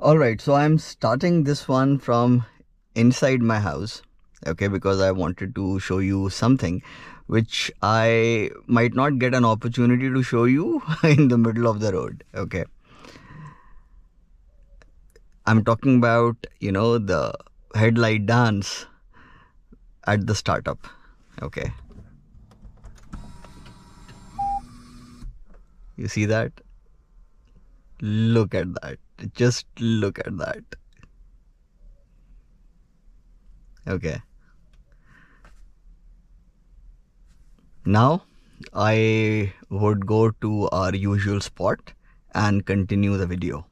Alright, so I'm starting this one from inside my house, okay, because I wanted to show you something which I might not get an opportunity to show you in the middle of the road, okay. I'm talking about, the headlight dance at the startup, okay. You see that? Look at that. Just look at that. Okay. Now I would go to our usual spot and continue the video.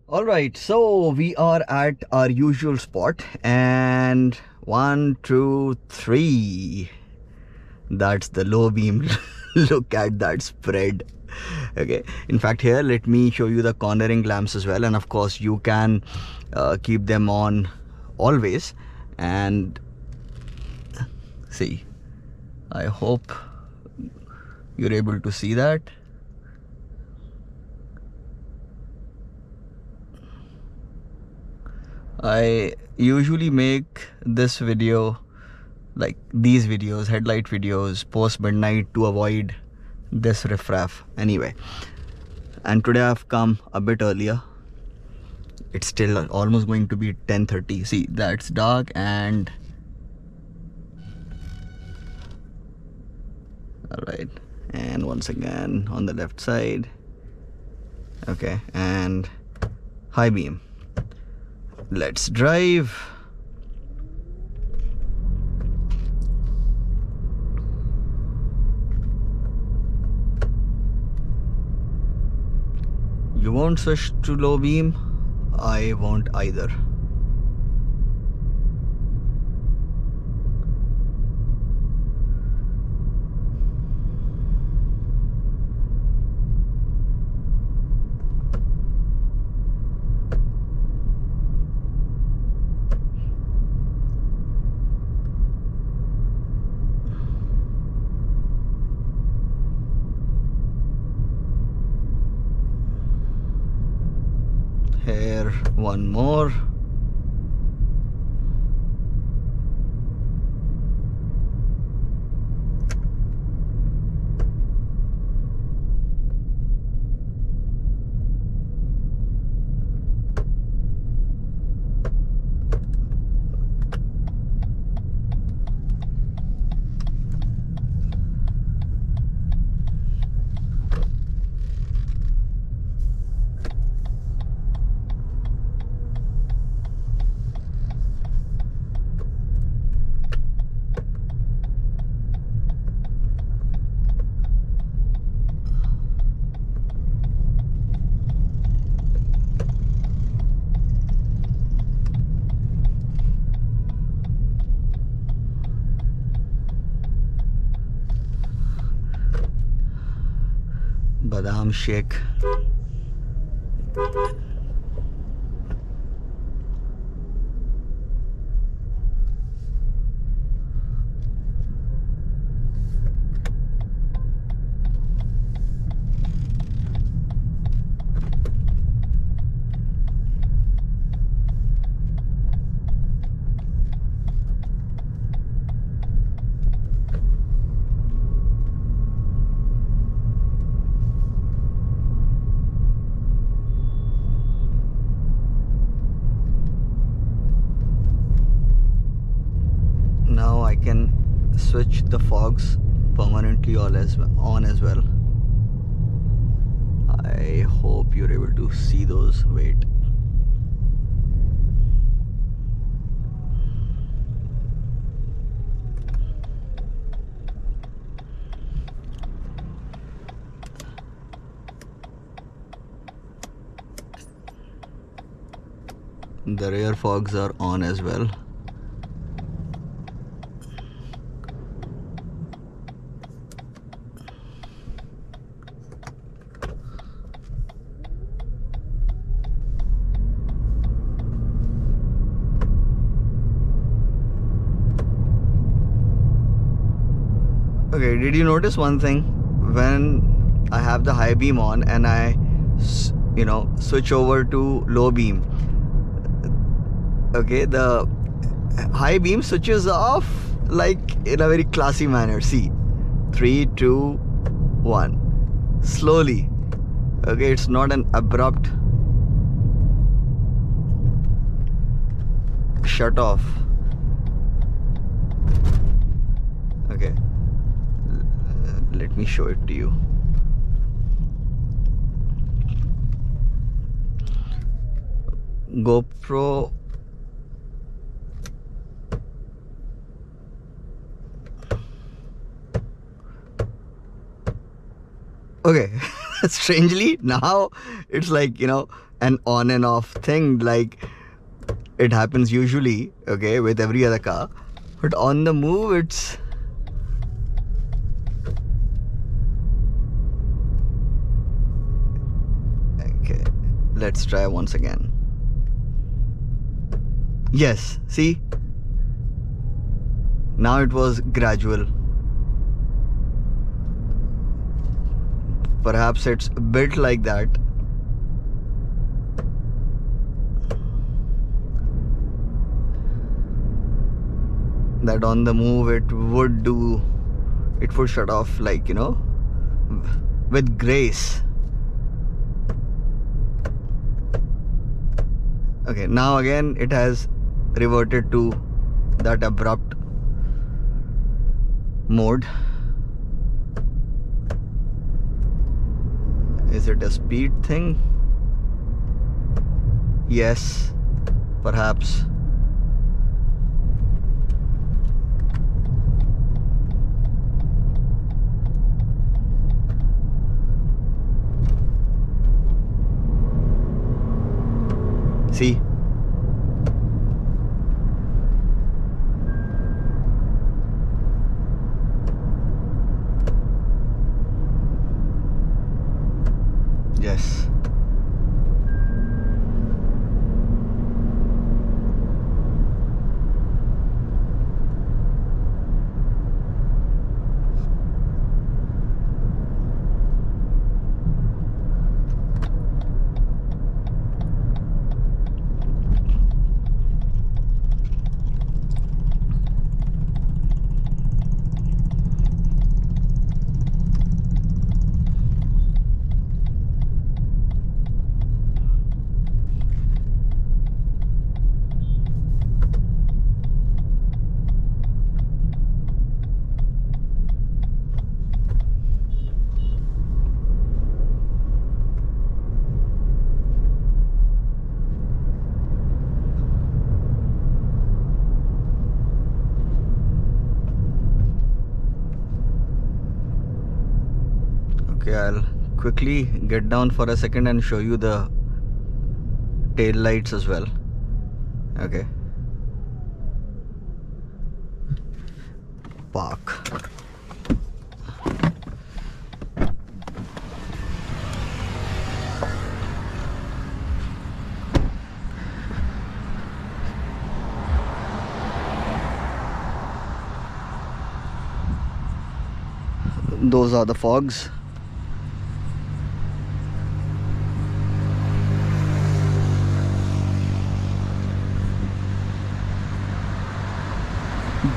Alright, so we are at our usual spot and 1, 2, 3. That's the low beam. Look at that spread. Okay, in fact, here let me show you the cornering lamps as well, and of course you can keep them on always. And see, I hope you're able to see that. I usually make this video, like these videos, headlight videos, post midnight to avoid this riffraff anyway. And today I've come a bit earlier. It's still almost going to be 10:30. See, that's dark. And alright, and once again on the left side. Okay, and high beam. Let's drive. You won't switch to low beam. I won't either. Here, one more. Badam shake. Now I can switch the fogs permanently on as well. I hope you're able to see those. Wait. The rear fogs are on as well. Okay, did you notice one thing? When I have the high beam on and I switch over to low beam, okay, the high beam switches off like in a very classy manner. See, 3, 2, 1, slowly. Okay, it's not an abrupt shut off. Okay, let me show it to you. GoPro. Okay, strangely now it's like, an on and off thing, like it happens usually, okay, with every other car, but on the move it's okay. Let's try once again. Yes, see, now it was gradual. Perhaps it's built like that. That on the move it would shut off, like, with grace. Okay, now again it has reverted to that abrupt mode. Is it a speed thing? Yes, perhaps. See? Yes. Okay, I'll quickly get down for a second and show you the tail lights as well. Okay. Park. Those are the fogs.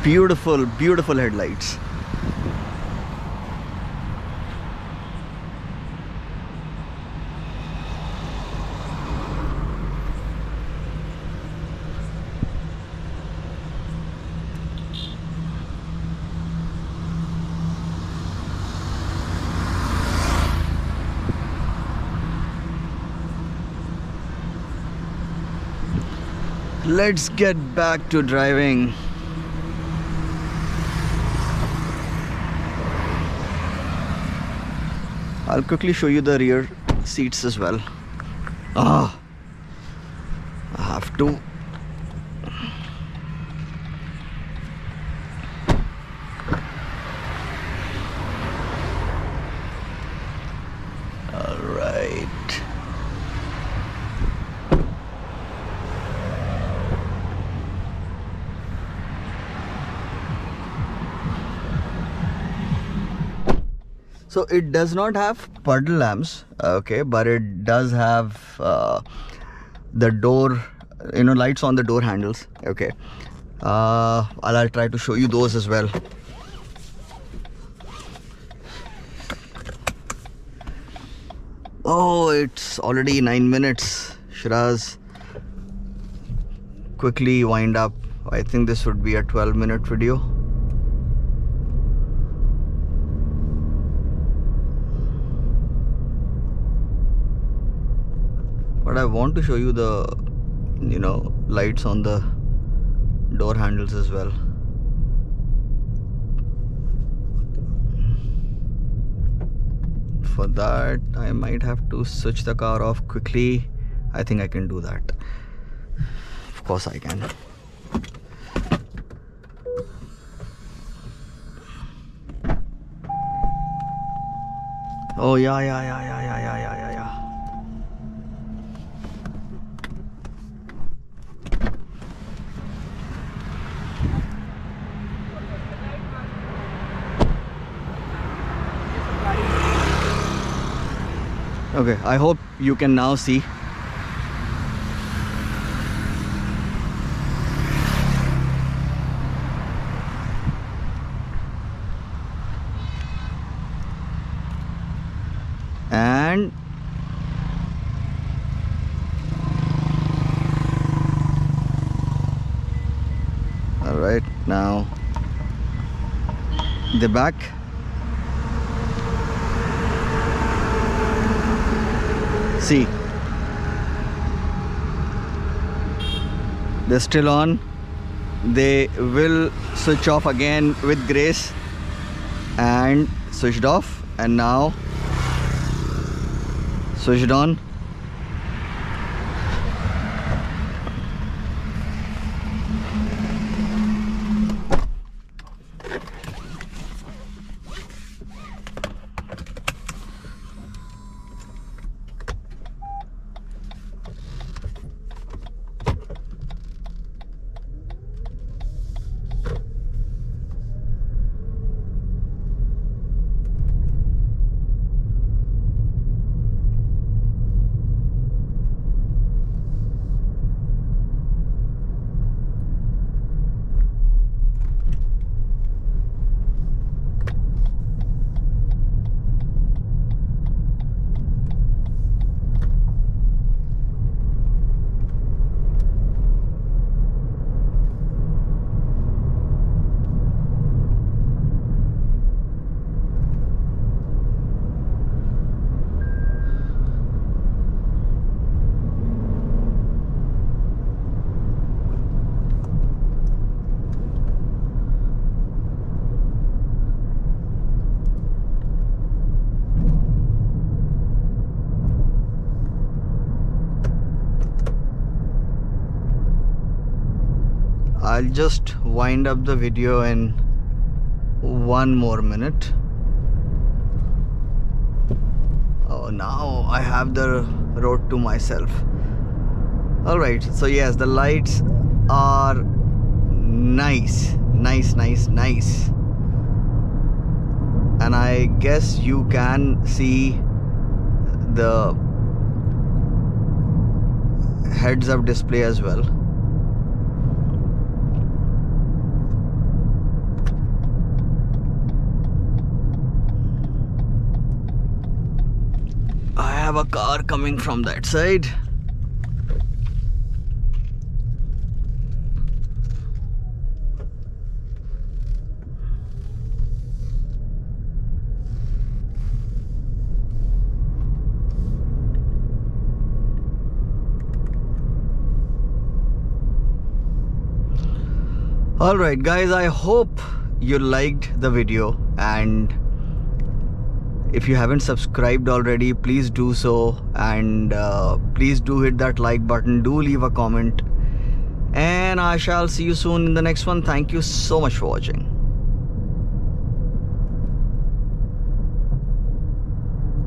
Beautiful, beautiful headlights. Let's get back to driving. I'll quickly show you the rear seats as well. I have to. All right. So it does not have puddle lamps, okay, but it does have the door, you know, lights on the door handles, okay. I'll try to show you those as well. Oh, it's already 9 minutes. Shiraz, quickly wind up. I think this would be a 12-minute video. But I want to show you the, you know, lights on the door handles as well. For that, I might have to switch the car off quickly. I think I can do that. Of course I can. Oh yeah. Okay, I hope you can now see. And all right, now the back. See, they're still on. They will switch off again with grace, and switched off, and now switched on. I'll just wind up the video in 1 more minute. Oh, now I have the road to myself. Alright, so yes, the lights are nice. And I guess you can see the heads-up display as well. I have a car coming from that side. Alright guys, I hope you liked the video, and if you haven't subscribed already, please do so, and please do hit that like button, do leave a comment, and I shall see you soon in the next one. Thank you so much for watching.